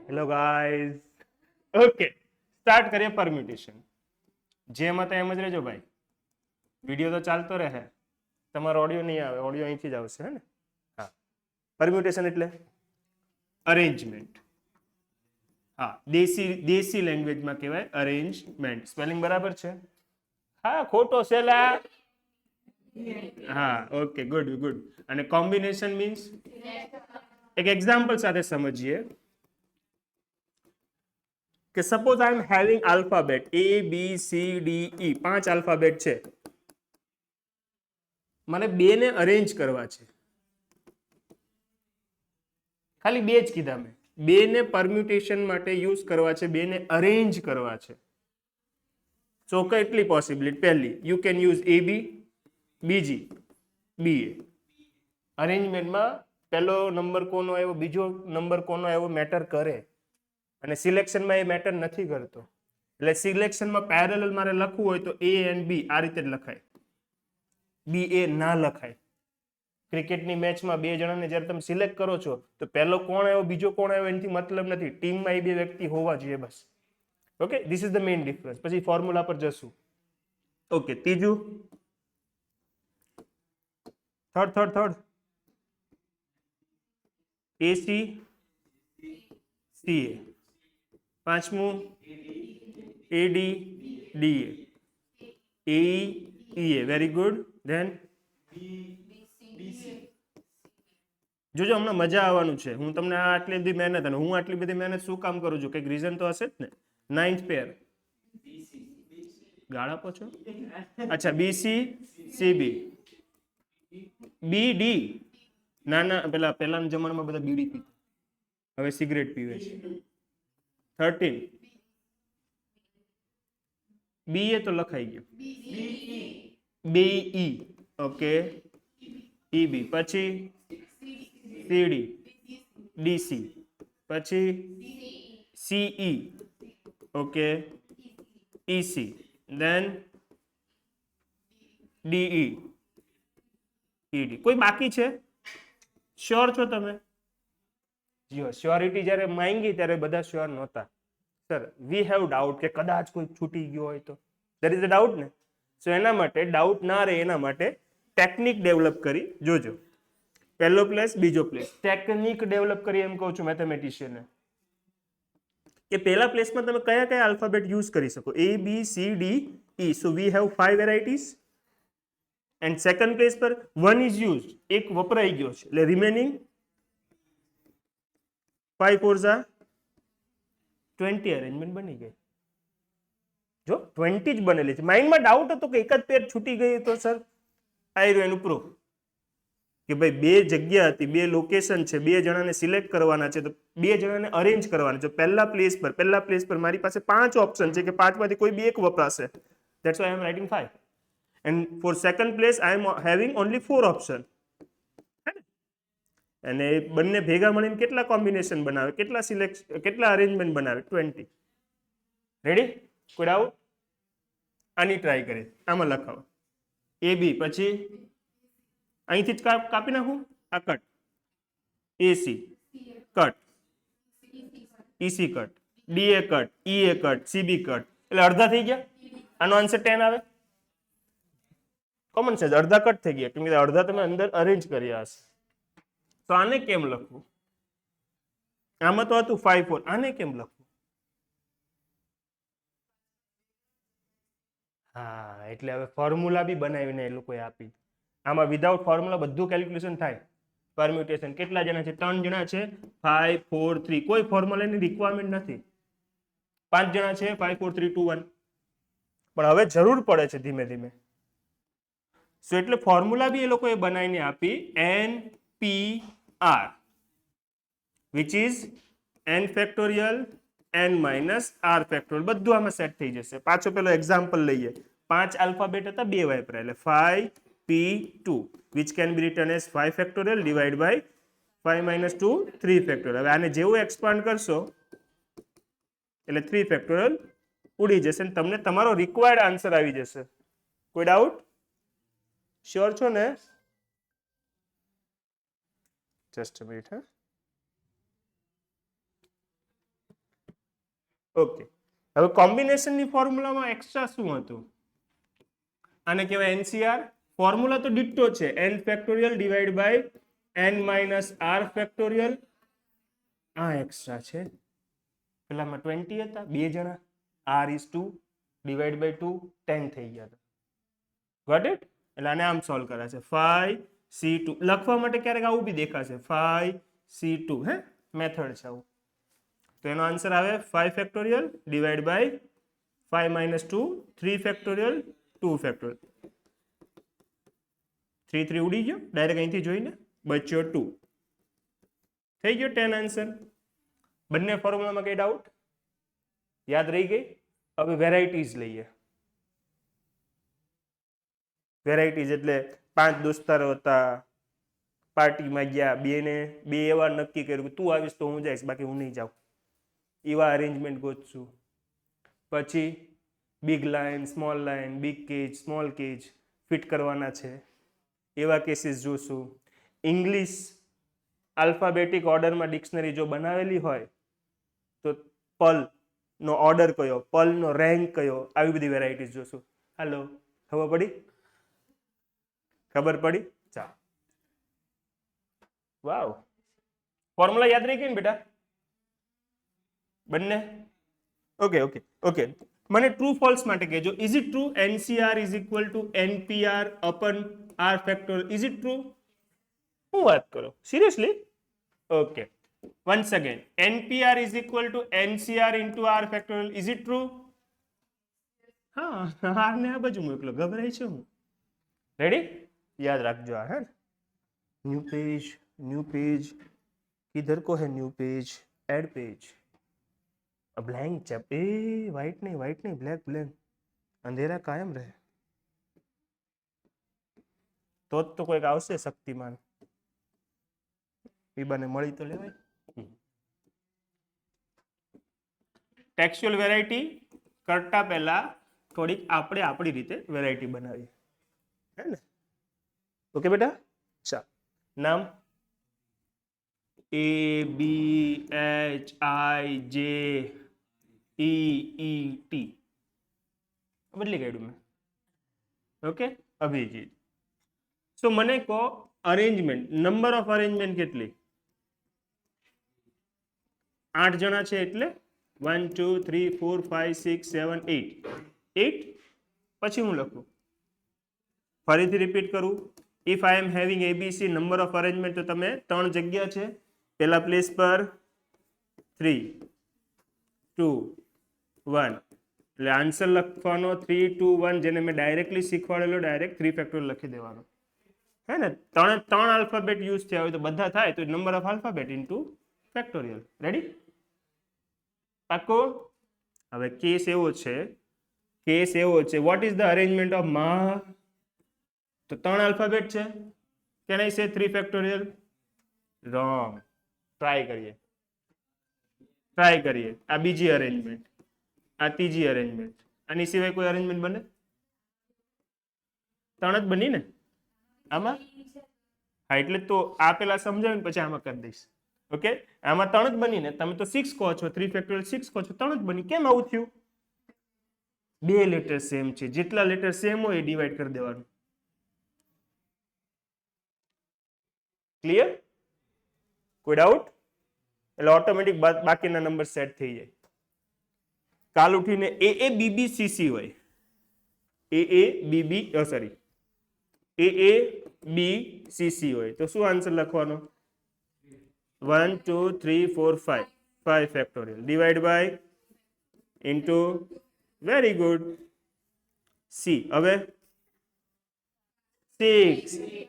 Hello guys. Okay, start કરીએ permutation. જેમ હતા એમ જ રહેજો ભાઈ. વિડીયો તો ચાલતો રહે, તમારો ઓડિયો નહીં આવે, ઓડિયો અહીંથી જ આવશે. હે ને? હા. પરમ્યુટેશન એટલે અરેન્જમેન્ટ. હા, દેશી લેંગ્વેજમાં કહેવાય અરેન્જમેન્ટ. સ્પેલિંગ બરાબર છે? હા, ખોટો છે લા. હા, ઓકે, ગુડ ગુડ. અને કોમ્બિનેશન મીન્સ એક એક્ઝામ્પલ સાથે સમજીએ કે suppose I am having alphabet ABCDE, 5 alphabet છે. મને 2 ને અરેન્જ કરવા છે. ખાલી 2 જ કીધા મેં. 2 ને પરમ્યુટેશન માટે યુઝ કરવા છે, 2 ને અરેન્જ કરવા છે. સો કેટલી પોસિબિલિટી? પહેલી, યુ કેન યુઝ AB. બીજી, BA. અરેન્જમેન્ટમાં પહેલો નંબર કોનો આવ્યો, બીજો નંબર કોનો આવ્યો મેટર કરે. અને સિલેક્શનમાં એ મેટર નથી કરતો. એટલે સિલેક્શનમાં પેરેલલ મારે લખવું હોય તો A and B આ રીતે જ લખાય. BA ના લખાય. ક્રિકેટની મેચમાં 2 જણાને જ્યારે તમે સિલેક્ટ કરો છો તો પહેલો કોણ આવ્યો, બીજો કોણ આવ્યો એનાથી મતલબ નથી. ટીમમાં એ 2 વ્યક્તિ હોવા જોઈએ બસ. Okay, this is the main difference. પછી ફોર્મ્યુલા પર જશું. ઓકે, ત્રીજું, થર્ડ AC CA. પાંચમું AD DA. AE EA. Very good. Then જોજો, હમણાં મજા આવવાનું છે. હું તમને આટલી બધી મહેનત, અને હું આટલી બધી મહેનત શું કામ કરું છું? કંઈક રીઝન તો હશે જ ને. 9th પેર ગાળા પો છો. અચ્છા, BC CB BD. ના પહેલાના જમાનામાં બધા બીડી પીતા, હવે સિગરેટ પીવે છે. 13 BA તો લખાઈ ગયો. BE. Okay, EB. પછી CD DC. પછી CE. Okay, EC. then DE ED. કોઈ બાકી છે? શ્યોર છો તમે? જીઓ, શ્યોરિટી જ્યારે માંગી ત્યારે બધા શ્યોર નહોતા. સર, વી હેવ ડાઉટ કે કદાચ કોઈ છૂટી ગયો હોય તો. ધેર ઇઝ અ ડાઉટ ને. સો એના માટે ડાઉટ ના રહે એના માટે ટેકનિક ડેવલપ કરી. જોજો, પહેલો પ્લેસ, બીજો પ્લેસ. ટેકનિક ડેવલપ કરી એમ કહું છું મેથેમેટિશિયને, કે પહેલા પ્લેસમાં તમે કયા કયા આલ્ફાબેટ યુઝ કરી શકો. ABCDE. So we have 5 varieties. And second place પર 1 ઇઝ યુઝડ, એક વપરાઈ ગયો છે, એટલે રિમેનિંગ 5 4 20 અરેન્જમેન્ટ બની ગઈ. જો 20 જ બનેલી છે. માઇન્ડમાં ડાઉટ હતો કે એક જ પેર છૂટી ગઈ તો સર આવી રહ્યું એનું પ્રૂફ કે ભાઈ 2 જગ્યા હતી, 2 લોકેશન છે, 2 જણાને સિલેક્ટ કરવાના છે, તો 2 જણાને અરેન્જ કરવાના છે. પહેલા પ્લેસ પર મારી પાસે 5 ઓપ્શન છે કે 5 માંથી કોઈ 2 એક વપરાશે. That's why I am writing 5. And for second place I am having only 4 option. અને બંને ભેગા મળીને કેટલા કોમ્બિનેશન બનાવે, કેટલા અરેન્જમેન્ટ બનાવે? 20. રેડી? કોઈ ડાઉટ? આની ટ્રાય કરી. આમાં લખાવો AB. પછી અહીંથી જ કાપી નાખું. આ cut AC cut, EC cut, DA cut, EA cut, CB cut. એટલે અડધા થઈ ગયા. આનો આન્સર 10 આવે. કોમન સેન્સ, અડધા કટ થઈ ગયા, કેમ કે અડધા તમે અંદર અરેન્જ કર્યા હશે. તો આને કેમ લખવું? આમાં તો હતું 5 4. આને કેમ લખવું? હા, એટલે હવે ફોર્મ્યુલા બી બનાવીને એ લોકોએ આપી. આમાં વિધાઉટ ફોર્મ્યુલા બધું કેલ્ક્યુલેશન થાય. પરમ્યુટેશન કેટલા જણા છે? 3 જણા છે. 5 4 3. કોઈ ફોર્મ્યુલાની રિક્વાયરમેન્ટ નથી. 5 જણા છે. 5 4 3 2 1. પણ હવે જરૂર પડે છે ધીમે ધીમે. સો એટલે ફોર્મ્યુલા બી એ લોકોએ બનાવીને આપી. NPR, which is n factorial n minus r factorial. બધું આમાં સેટ થઈ જશે. પાછો પેલો એક્ઝામ્પલ લઈએ. 5 આલ્ફાબેટ હતા, 2 વાપર્યા, એટલે 5P2, which can be written as 5 factorial divided by 5 minus 2 3 factorial. હવે આને જેવું એક્સપાન્ડ કરશો એટલે 3 ફેક્ટોરિયલ ઉડી જશે અને તમને તમારો રિક્વાયર્ડ આન્સર આવી જશે. કોઈ ડાઉટ? શ્યોર છો ને? Just a minute. હા, ઓકે, હવે કોમ્બિનેશનની ફોર્મ્યુલામાં એક્સ્ટ્રા શું હતું? આને કહેવાય એનસીઆર. ફોર્મ્યુલા તો ડિટ્ટો છે, n factorial divide by n minus r factorial. આ એક્સ્ટ્રા છે, પેલામાં 20 હતા, બે જણા, r is 2 ડિવાઈડ બાય 2 10 થઈ ગયા હતા. Got it? એટલે આને આમ સોલ્વ કરાશે 5c2. લખવા માટે ક્યારેક આવું બી દેખાશે 5c2. હે મેથડ છે આવું. તો એનો આન્સર આવે 5 factorial divide by 5 minus 2 3 factorial 2 factorial. 3 3 ઉડી ગયો ડાયરેક્ટ અહીંથી જોઈને, બચ્યો 2. થઈ ગયો 10 આન્સર. બંને ફોર્મ્યુલામાં કઈ ડાઉટ? યાદ રહી ગઈ? હવે વેરાયટીઝ લઈએ. વેરાયટીઝ એટલે 5 દોસ્તારો હતા, પાર્ટીમાં ગયા, બે એવા નક્કી કર્યું કે તું આવીશ તો હું જઈશ, બાકી હું નહીં જાઉં. એવા અરેન્જમેન્ટ ગોતશું. પછી big line, small line, big cage, small cage fit કરવાના છે, એવા કેસીસ જોશું. ઇંગ્લિશ આલ્ફાબેટિક ઓર્ડરમાં ડિક્શનરી જો બનાવેલી હોય તો પલ નો ઓર્ડર કયો, પલ નો રેન્ક કયો, આવી બધી વેરાયટીઝ જોશું. હાલો, ખબર પડી? ખબર પડી? ચાલો, વાવ, ફોર્મ્યુલા યાદ રહી ગઈ ને બેટા બંને? Okay okay okay. મને ટ્રુ ફોલ્સ માટે કહેજો. Is it true NCR is equal to NPR upon R factorial? Is it true? હું વાત કરો, seriously? Okay, once again, NPR is equal to NCR into R factorial. Is it true? હા, R ને આ બાજુ મોકલો, ગભરાય છે હું. રેડી? યાદ રાખજો આ. હે न्यू पेज किधर को है? New page, add page, blank चैप. ए व्हाइट नहीं ब्लैक, अंधेरा कायम रहे તો કોઈક આવશે શક્તિમાન, પીબાને મળી તો લેવાય. ટેક્સ્ચ્યુઅલ વેરાયટી કરતા પહેલા થોડીક આપણે આપણી રીતે વેરાયટી બનાવી, હે ને? ઓકે બેટા, ચાલ. નામ ABHIJEET બદલી કાઢ્યું મેં. ઓકે, અભિજીત. સો મને કહો અરેન્જમેન્ટ, નંબર ઓફ અરેન્જમેન્ટ કેટલી? 8 જણા છે એટલે 1 2 3 4 5 6 7 8. 8 પછી હું લખું, ફરીથી રિપીટ કરું. If I am having ABC number of arrangement, તો તમે 3 જગ્યા છે, પેલા પ્લેસ પર 3 2 1, એટલે આન્સર લખવાનો 3 2 1, જેને મેં ડાયરેક્ટલી શીખવાડેલો, ડાયરેક્ટ 3 ફેક્ટોરિયલ લખી દેવાનો, હે ને? ત્રણ આલ્ફાબેટ યુઝ થયા હોય તો બધા થાય તો number of alphabet into factorial. Ready? પાકો? હવે કેસ એવો છે, what is the arrangement of મા? તો 3 આલ્ફાબેટ છે, કેન આઈ સે 3 ફેક્ટોરિયલ? રોંગ. ટ્રાય કરીએ. આ બીજી અરેન્જમેન્ટ, આ ત્રીજી અરેન્જમેન્ટ, આની સિવાય કોઈ અરેન્જમેન્ટ બને? 3 જ બની ને આમાં? હા, એટલે તો આ પેલા સમજાવીને પછી આમાં કરી દઈશ. ઓકે, આમાં 3 જ બની ને, તમે તો 6 કહો છો, 3 ફેક્ટોરિયલ 6 કહો છો, 3 જ બની. કેમ આવું થયું? 2 લેટર સેમ છે, જેટલા લેટર સેમ હોય એ ડિવાઈડ કરી દેવાનું. ક્લિયર? કોઈ ડાઉટ? એટલે ઓટોમેટિક બાકીના નંબર સેટ થઈ જાય. કાલ ઉઠીને AABBCC હોય, AABBCC હોય તો શું આન્સર લખવાનો? 1 2 3 4 5 factorial divide by into, very good, C. હવે 6,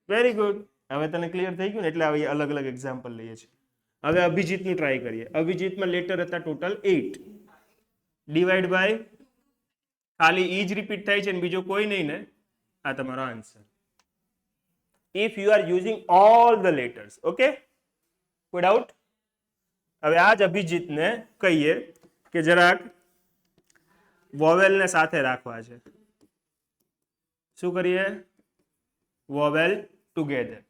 વેરી ગુડ. હવે તને ક્લિયર થઈ ગયું ને? એટલે હવે અલગ અલગ એક્ઝામ્પલ લઈએ છીએ. હવે અભિજીતનું ટ્રાય કરીએ. અભિજીતમાં લેટર હતા ટોટલ 8, ડિવાઈડ બાય, ખાલી ઈ જ રિપીટ થાય છે ને બીજો કોઈ નહીં ને? આ તમારો answer. If you are using all the letters. Okay, કોઈ ડાઉટ? હવે આ જ અભિજીતને કહીએ કે જરાક વોવેલને સાથે રાખવા છે. શું કરીએ? Vowel together.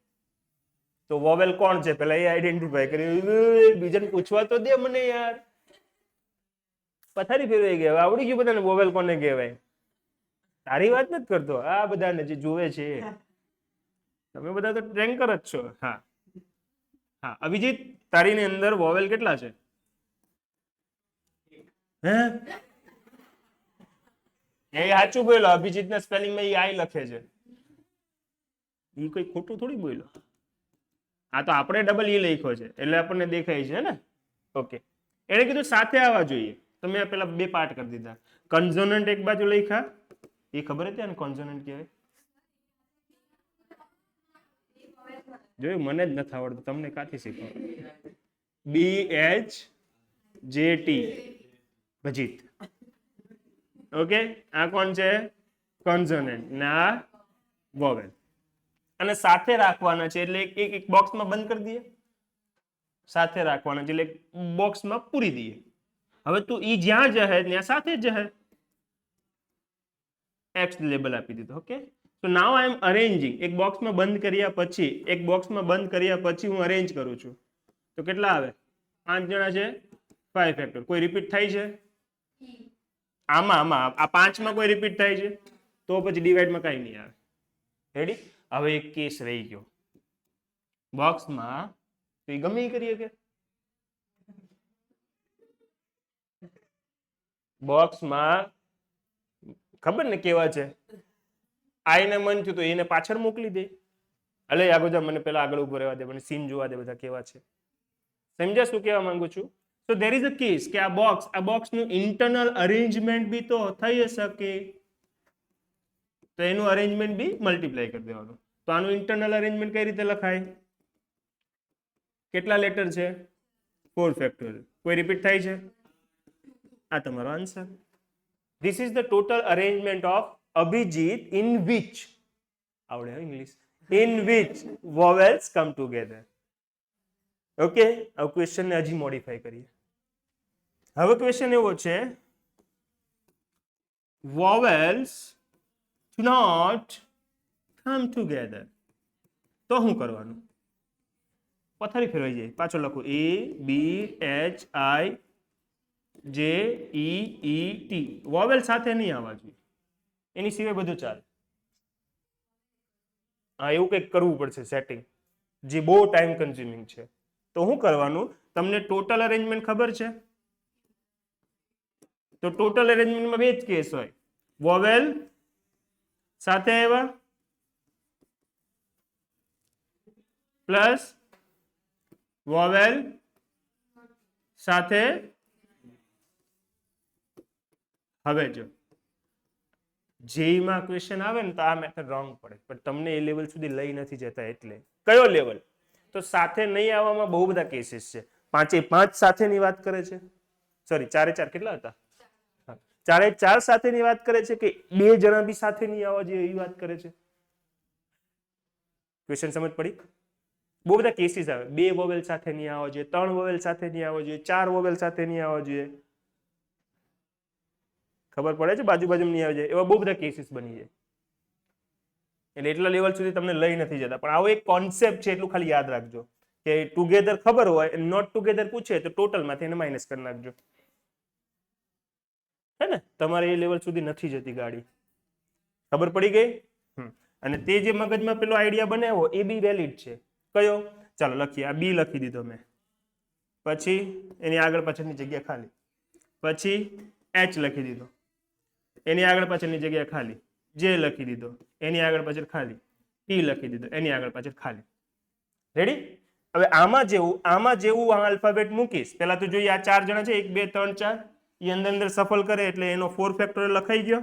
તો વોવેલ કોણ છે પેલા એ આઈડેન્ટિફાઈ કરી. બીજાને પૂછવા તો દે મને યાર. પથારી ફેરવાઈ ગઈ. હવે આવડી ગયું બધાને વોવેલ કોને કહેવાય. તારી વાત નથી કરતો, આ બધાને જે જોવે છે તમે બધા તો ટ્રેન્કર જ છો. હા હા અભિજીત, તારીની અંદર વોવેલ કેટલા છે? હે એ સાચું બોલો. અભિજીતના સ્પેલિંગમાં એ આઈ લખે છે. એ કોઈ ખોટું થોડી બોલ્યો. આ તો આપણે ડબલ ઈ લખ્યો છે એટલે આપણને દેખાય છે ને. ઓકે, એને કીધું સાથે આવવા જોઈએ તો મેં પેલા બે પાર્ટ કરી દીધા. કન્સોનન્ટ એક બાજુ લખ્યા, એ ખબર હતી ને કોન્સોનન્ટ કહેવાય. જોયું, મને જ નથી આવડતું, તમને કાથી શીખવા. BHJT ભજીત. ઓકે, આ કોણ છે? કોન્સોનન્ટ ના વોવેલ. અને સાથે રાખવાના છે એટલે એક એક બોક્સમાં બંધ કરી દઈએ. સાથે રાખવાના છે એટલે બોક્સમાં પૂરી દઈએ. હવે તું ઈ જ્યાં જહે ત્યાં સાથે જ જહે. એક્સ લેબલ આપી દીધું. ઓકે, તો નાઉ આઈ એમ અરેન્જિંગ. એક બોક્સમાં બંધ કર્યા પછી હું અરેન્જ કરું છું તો કેટલા આવે? 5 જણા છે, 5 ફેક્ટર. કોઈ રિપીટ થાય છે આમાં? આ 5 માં કોઈ રિપીટ થાય છે તો પછી ડિવાઇડમાં કઈ નહીં આવે. રેડી? હવે એક કેસ રહી ગયો બોક્સમાં, તો એ ગમે એ કરીએ કે બોક્સમાં ખબર ને કેવા છે. આઈને મન થયું તો એને પાછળ મોકલી દે. અલે આગળ જા, મને પેલા આગળ ઉભો રહેવા દે, મને સીન જોવા દે બધા કેવા છે. સમજ્યા શું કહેવા માંગુ છું? તો ધેર ઇઝ અ કેસ કે આ બોક્સનું ઇન્ટરનલ અરેન્જમેન્ટ બી તો થઈ શકે, તો એનું અરેન્જમેન્ટ બી મલ્ટીપ્લાય કરી દેવાનું. તો આનું ઇન્ટરનલ અરેન્જમેન્ટ કઈ રીતે લખાય? કેટલા લેટર છે? 4 ફેક્ટોરિયલ. કોઈ રિપીટ થાય છે? આ તમારો answer. This is the total arrangement of Abhijit in which, આવડે English, in which vowels come together. Okay, હવે ક્વેશ્ચન ને હજી મોડિફાઈ કરીએ. હવે ક્વેશ્ચન એવો છે, vowels do not come together. તો શું કરવાનું? પથારી ફેરવાઈ જાય. પાછો લખું ABHIJEET. વોવેલ સાથે નહીં આવવા જોઈએ, એની સિવાય બધું ચાલે. હા, એવું કંઈક કરવું પડશે સેટિંગ, જે બહુ ટાઈમ કન્ઝ્યુમિંગ છે. તો શું કરવાનું? તમને ટોટલ અરેન્જમેન્ટ ખબર છે? તો ટોટલ અરેન્જમેન્ટમાં બે જ કેસ હોય. વોવેલ સાથે આવ્યા પ્લસ વોવેલ સાથે. હવે જો જેઈમાં ક્વેશ્ચન આવે ને તો આ મેથડ રોંગ પડે, પણ તમને એ લેવલ સુધી લઈ નથી જતા. એટલે કયો લેવલ? તો સાથે નહીં આવવામાં બહુ બધા કેસીસ છે. 5 સાથેની વાત કરે છે, સોરી 4 કેટલા હતા? 4 સાથેની વાત કરે છે કે 2 જણા બી સાથે નહીં આવવા જોઈએ એવી વાત કરે છે. ક્વેશ્ચન સમજ પડી? બહુ બધા કેસીસ આવે. 2 વોવેલ સાથે નહીં આવવા જોઈએ, 3 વોવેલ સાથે નહીં આવવા જોઈએ, 4 વોવેલ સાથે નહીં આવવા જોઈએ. ખબર પડે છે? બાજુ નહીં આવી જાય એવા બહુ બધા કેસીસ બની જાય. એટલે એટલા લેવલ સુધી તમને લઈ નથી જતા. પણ આવો એક કોન્સેપ્ટ છે, એટલું ખાલી યાદ રાખજો કે ટુગેધર ખબર હોય, નોટ ટુગેધર પૂછે તો ટોટલમાંથી એને માઇનસ કરી નાખજો. હે ને? તમારે એ લેવલ સુધી નથી જતી ગાડી. ખબર પડી ગઈ? અને તે જે મગજમાં પેલો આઈડિયા બનાવ્યો એ બી વેલિડ છે. કયો? ચાલો લખીએ. આ બી લખી દીધો મેં, પછી એની આગળ પાછળની જગ્યા ખાલી, પછી એચ લખી દીધો, એની આગળ પાછળની જગ્યા ખાલી, જે લખી દીધો, એની આગળ પાછળ ખાલી, ટી લખી દીધો, એની આગળ પાછળ ખાલી. રેડી? હવે આમાં જેવું આ આલ્ફાબેટ મૂકીશ. પહેલા તો જોઈએ આ 4 જણા છે, 1 2 3 4, એ અંદર સફલ કરે એટલે એનો 4 ફેક્ટોરિયલ લખાઈ ગયો.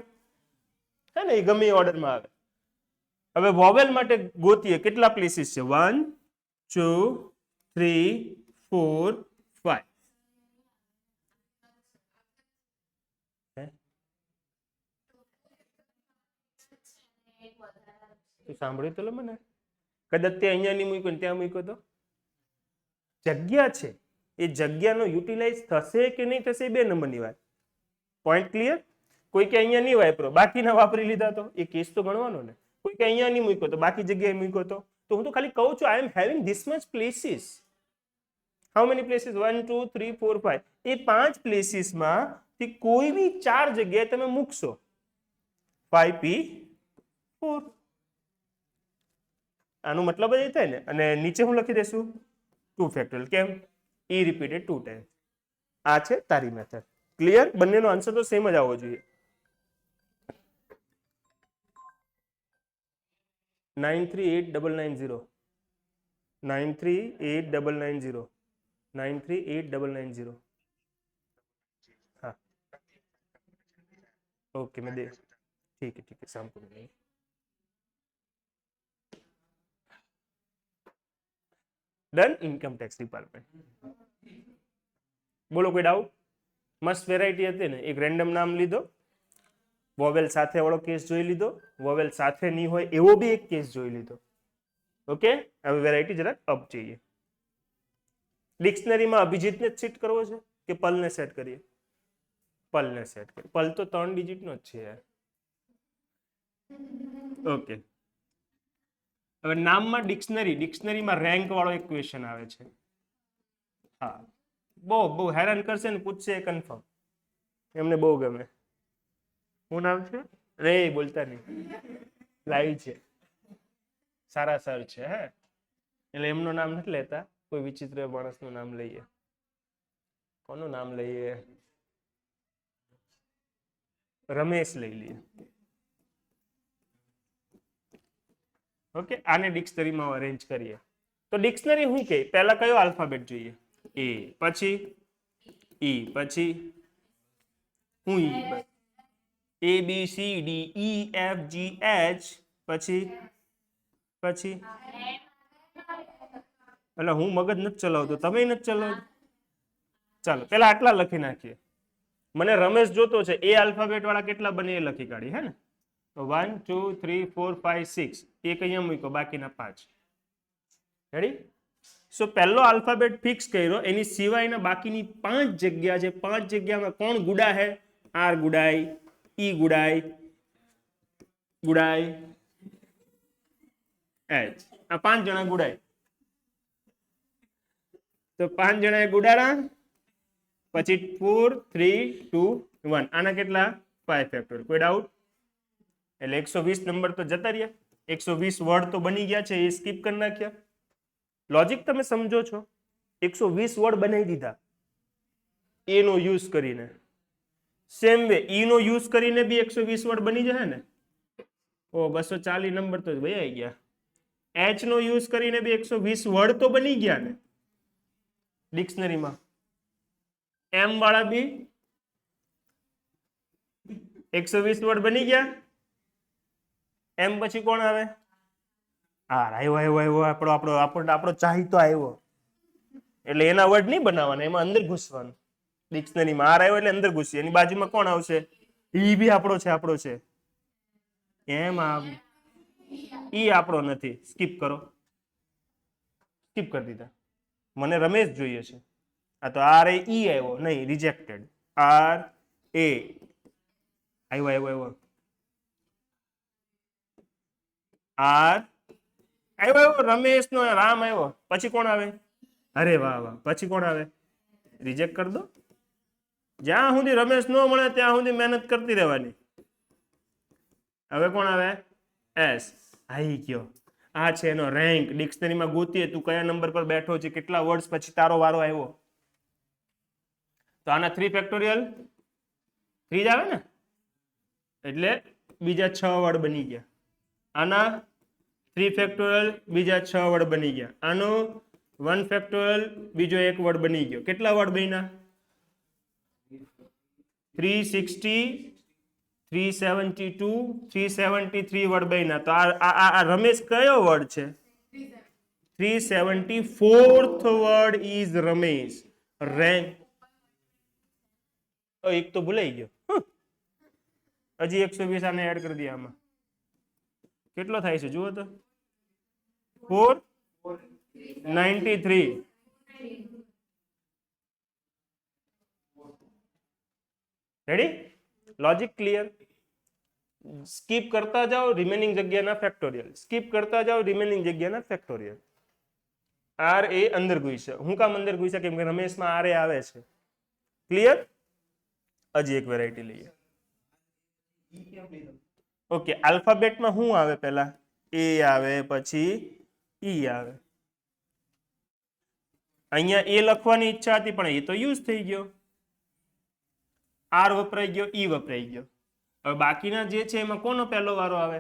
હે ને? એ ગમે એ ઓર્ડરમાં આવે. હવે વોવેલ માટે ગોતીએ કેટલા પ્લેસીસ છે? 1 2 3 4 5. તું સાંભળ્યું તો મને? કદાચ તે અહીંયા નહીં મૂક્યો ને ત્યાં મૂક્યો તો જગ્યા છે. એ જગ્યાનો યુટિલાઇઝ થશે કે નહીં થશે એ 2 નંબરની વાત. Point clear? કોઈ કે અહીંયા નહીં વાપરો, બાકીના વાપરી લીધા તો એ કેસ તો ગણવાનો ને. કોઈ કે અહીંયા નહીં મૂક્યો તો બાકી જગ્યાએ મૂક્યો તો તો હું તો ખાલી કહું છું I am having this much places. How many places? 1 2 3 4 5. એ 5 પ્લેસીસમાં કોઈ બી 4 જગ્યાએ તમે મૂકશો 5p4. આનો મતલબ જ એ થાય ને. અને નીચે હું લખી દેશું 2 ફેક્ટોરિયલ. કેમ? e repeated 2 time. આ છે તારી મેથડ. ક્લિયર? બંનેનો આન્સર તો સેમ જ આવવો જોઈએ. 938990 938990 938990. हाँ ओके मैं दे ठीक है शाम को मिलेंगे. डन. Income tax department. बोलो कोई डाउट? मस्त वेरायटी હતી ને. એક રેન્ડમ નામ લીધો, વોવેલ સાથે વાળો કેસ જોઈ લીધો, વોવેલ સાથે નહીં હોય એવો બી એક કેસ જોઈ લીધો. ઓકે, હવે વેરાયટી જરાક અપ જઈએ. ડિક્શનરીમાં અભિજીતને જ સેટ કરવો છે કે પલને સેટ કરીએ? પલને સેટ કરીએ. પલ તો 3 ડિજિટનો જ છે યાર. ઓકે, હવે નામમાં ડિક્શનરીમાં રેન્ક વાળો એક ક્વેશ્ચન આવે છે. હા, બહુ હેરાન કરશે ને, પૂછશે કન્ફર્મ. એમને બહુ ગમે. શું નામ છે? રે બોલતા નહીં, લાઈવ છે, સારા સર છે. હે એટલે એમનું નામ નથી લેતા, કોઈ વિચિત્ર માણસનું નામ લઈએ. કોનું નામ લઈએ? રમેશ લઈ લઈએ. ઓકે, આને ડિક્શનરીમાં અરેન્જ કરીએ તો ડિક્શનરી શું કે પહેલા કયો આલ્ફાબેટ જોઈએ? એ, પછી ઈ, પછી હું E, A B C D E F G H, પછી એટલે હું મગજ નથી ચલાવતો, તમે નથી ચલાવતો. ચાલો પેલા આટલા લખી નાખીએ. મને રમેશ જોતો છે. એ આલ્ફાબેટ વાળા કેટલા બને એ લખી કાઢી. હે ને? 1 2 3 4 5 6. એક અહીંયા મૂક્યો, બાકીના 5. રેડી? સો પહેલો આલ્ફાબેટ ફિક્સ કર્યો, એની સિવાયના બાકીની 5 જગ્યા છે. 5 જગ્યામાં કોણ ગુડા હે? આર ગુડાઈ, ઈ ગુડાઈ, એચ. આ 5 જણા ગુડાઈ. તો 5 જણા ગુડાડા, પછી 4 3 2 1. આના કેટલા? 5 ફેક્ટોરિયલ. કોઈ ડાઉટ? એટલે 120 નંબર તો જતા રહ્યા. 120 વર્ડ તો બની ગયા છે, એ સ્કીપ કરી નાખ્યા. લોજિક તમે સમજો છો? 120 વર્ડ બનાવી દીધા એ નો યુઝ કરીને. સેમ વે ઈ નો યુઝ કરીને બી 120 વર્ડ બની જશે ને. ઓ 240 નંબર તો વહી ગયા. એચ નો યુઝ કરીને બી 120 વર્ડ તો બની ગયા ને ડિક્શનરીમાં. એમ વાળા બી 120 વર્ડ બની ગયા. એમ પછી કોણ આવે? આર. આવ્યો આપણો ચાહીતો આવ્યો. એટલે એના વર્ડ નહીં બનાવવાના, એમાં અંદર ઘૂસવાનું. ડિક્શનરીમાં આર આવ્યો એટલે અંદર ઘૂસી. એની બાજુમાં કોણ આવશે? ઈ બી આપણો છે. એમ ઈ આપણો નથી. સ્કીપ કરો. સ્કીપ કરી દીધા. મને રમેશ જોઈએ છે. આ તો આર એ ઈ આવ્યો નહીં, રિજેક્ટેડ. આર એ આવ્યો આર આવ્યો રમેશ નો રામ આવ્યો. પછી કોણ આવે? અરે વાહ. પછી કોણ આવે? રિજેક્ટ કરી દો. જ્યાં સુધી રમેશ ન મળે ત્યાં સુધી મહેનત કરતી રહેવાની. હવે કોણ આવે? એસ. આઈ ગયો. આ છે એનો રેન્ક. ડિક્શનરીમાં ગોતીએ તું કયા નંબર પર બેઠો છે, કેટલા વર્ડ્સ પછી તારો વારો આવ્યો. તો આના 3 ફેક્ટોરિયલ 3 જ આવે ને, એટલે બીજા 6 વર્ડ બની ગયા. આના 3 ફેક્ટોરિયલ બીજા 6 વર્ડ બની ગયા. આનો 1 ફેક્ટોરિયલ બીજો એક વર્ડ બની ગયો. કેટલા વર્ડ બન્યા? 360 372 373 વર્ડ બન્યા. તો આ રમેશ કયો વર્ડ છે? 374th word is Ramesh. Rank એક તો ભૂલાઈ ગયો. હજી 120 આને એડ કરી દે. આમાં કેટલો થાય છે જુઓ તો? 493. રેડી? Logic clear? સ્કીપ કરતા જાઓ રિમેનિંગ જગ્યાના ફેક્ટોરિયલ, સ્કીપ કરતા જાઓ રિમેનિંગ જગ્યાના ફેક્ટોરિયલ. આર એ અંદર ઘૂસ્યા. હું કામ અંદર ઘૂસ્યા? કેમ કે રમેશમાં આર એ આવે છે. ક્લિયર? હજી એક વેરાયટી લઈએ. ઓકે, આલ્ફાબેટમાં શું આવે? પહેલા એ આવે, પછી ઈ આવે. અહીંયા એ લખવાની ઈચ્છા હતી પણ એ તો યુઝ થઈ ગયો. આર વપરાઈ ગયો, ઈ વપરાઈ ગયો. હવે બાકીના જે છે એમાં કોનો પહેલો વારો આવે?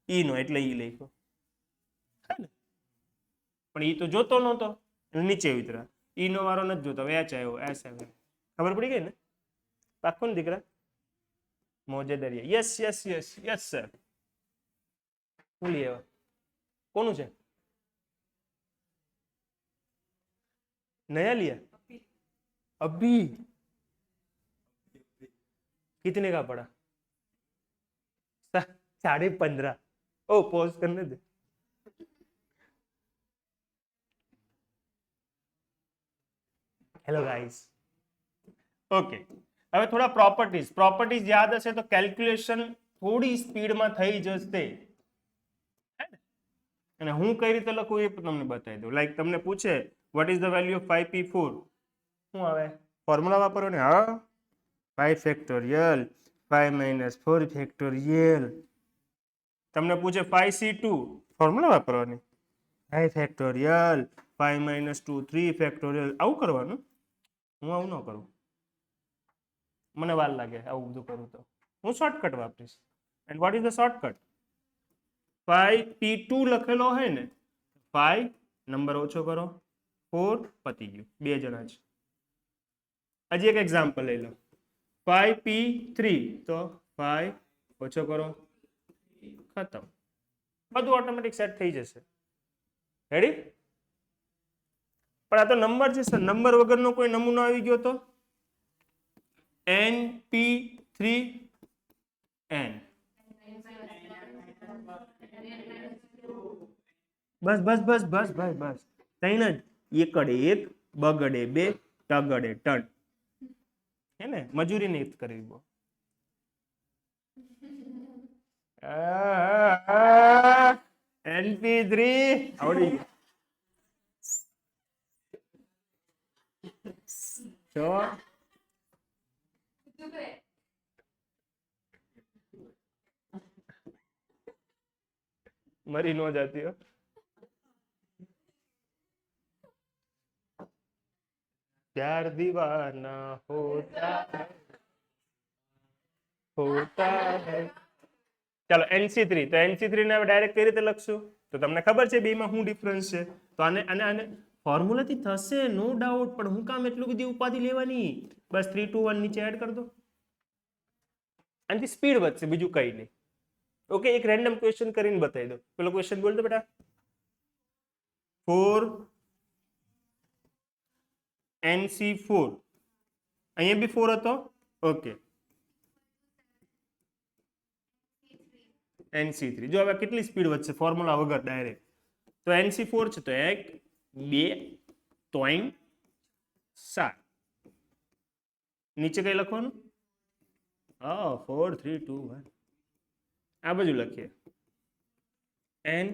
ઈ નો, એટલે ઈ લખ્યો. પણ ઈ તો જોતો નહોતો, નીચે ઉતરા. ઈ નો વારો નથી જોતો, એચ આવ્યો, એસ આવ્યો. ખબર પડી ગઈ ને? પાક્કું ને દીકરા? મોજે દરિયા. Yes yes yes yes sir. ભૂલી આવ્યા. કોનું છે? नया लिया? अभी? कितने का पड़ा? 15.5. ओ पॉज करने दे. Hello guys. ओके, હવે થોડા પ્રોપર્ટીઝ યાદ હશે તો કેલ્ક્યુલેશન થોડી સ્પીડમાં થઈ જશે. અને હું કઈ રીતે લખું એ તમને બતાવી દઉં. લાઈક તમને પૂછે what is the value of 5p4? શું આવે? ફોર્મ્યુલા વાપરો ને. હા, 5 ફેક્ટોરિયલ 5 minus 4 ફેક્ટોરિયલ. તમને પૂછે 5c2, ફોર્મ્યુલા વાપરવાની. 5 ફેક્ટોરિયલ 5 minus 2 3 ફેક્ટોરિયલ. આવું કરવાનું. હું આવું ન કરું, મને વાર લાગે આવું બધું કરું તો. હું શોર્ટકટ વાપરીશ. And what is the shortcut? 5p2 લખેલો હોય ને, 5 નંબર ઓછો કરો, 4 પતી ગયું. બે જણા છે. હજી એક એક્ઝામ્પલ લઈ લો. 5p3 તો 5 ઓછો કરો, ખતમ. બધું ઓટોમેટિક સેટ થઈ જશે. રેડી? પણ આ તો નંબર છે સર, નંબર વગરનો કોઈ નમૂનો આવી ગયો તો np3n. બસ બસ બસ બસ બસ બસ. તઈ ને એકડે એક, બગડે બે, ટગડે ટન. હે ને? મજૂરી નહીં કરવી બહુ. np3 આવડી ગયું. મરી નો જાતી હો. प्यार दीवाना होता है. ચાલો NC3, તો NC3 ને હવે ડાયરેક્ટ કઈ રીતે લખશું? તો તમને ખબર છે બેમાં શું ડિફરન્સ છે? તો આને ફોર્મ્યુલાથી થશે નો ડાઉટ, પણ હું કામ એટલું બધી ઉપાધિ લેવાની? બસ 3 2 1 નીચે એડ કરી દો. આનાથી સ્પીડ વધશે, બીજું કઈ નહીં. ઓકે, એક રેન્ડમ ક્વેશ્ચન કરીને બતાવી દો. પેલો ક્વેશ્ચન બોલ દો બેટા. 4 NC4. અહીંયા બી 4 હતો. Okay, NC3. જો હવે કેટલી સ્પીડ વધશે ફોર્મ્યુલા વગર ડાયરેક્ટ? તો NC4 છે તો 1 2 3 4. નીચે કઈ લખવાનું? 4 3 2 1. આ બાજુ લખીએ n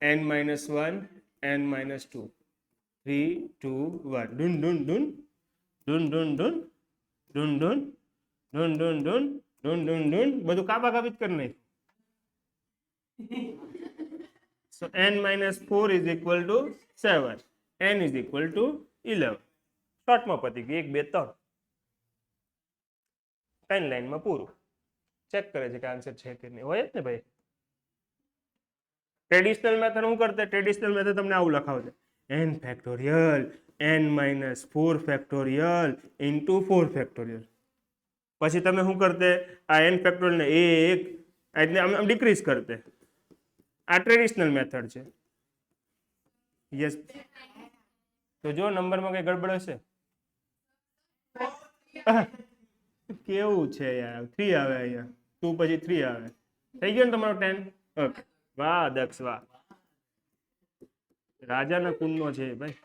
n-1 n-2 3 2 1. ડુન ડુન ડુન ડુન ડુન ડુન ડુન ડુન ડુન ડુન ડુન ડુન ડુન ડુન. બધું કાપા કાપી જ કરી નાખ. So n-4 is equal to 7. n is equal to 11. શોર્ટમાં પતી ગયું. 1 2 3 3 લાઈનમાં પૂરું. ચેક કરે છે કે આન્સર છે કે નહીં. હોય જ ને ભાઈ. ટ્રેડિશનલ મેથડ હું કરતા? ટ્રેડિશનલ મેથડ તમને આવું લખાવશે n factorial n-4 factorial into 4 factorial. પછી તમે શું કરતે? આ n ફેક્ટોરિયલ ને 1 આમ ડિક્રીઝ કરતે. આ ટ્રેડિશનલ મેથડ છે. યસ. તો જો નંબરમાં કઈ ગડબડ હશે. કેવું છે યાર? 3 આવે અહીંયા, 2 પછી 3 આવે. થઈ ગયો ને તમારો 10? ઓકે, વાહ દક્ષ વાહ. રાજાના કુંડનો છે ભાઈ.